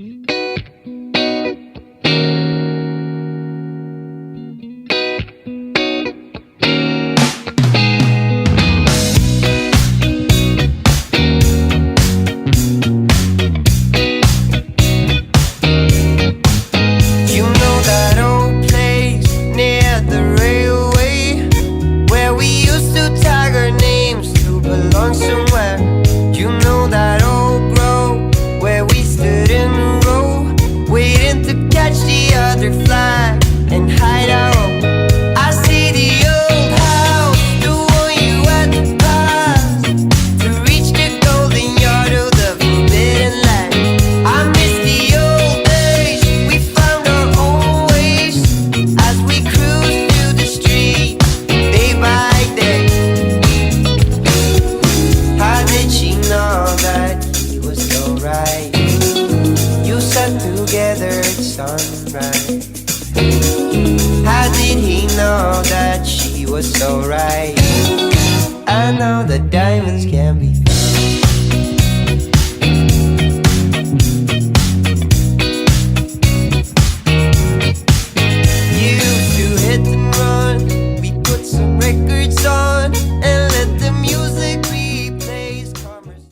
You know that old place near the railway where we used to tag our names to belong somewhere. You know that old grove where we stood in a row, waiting to catch the other flag and hide our own. I see the old house, the one you had to pass to reach the golden yard of the forbidden land. I miss the old days, we found our own ways as we cruised through the street day by day. How did she know that he was so right? You sat together at sunrise. How did he know that she was so right? I know the diamonds can be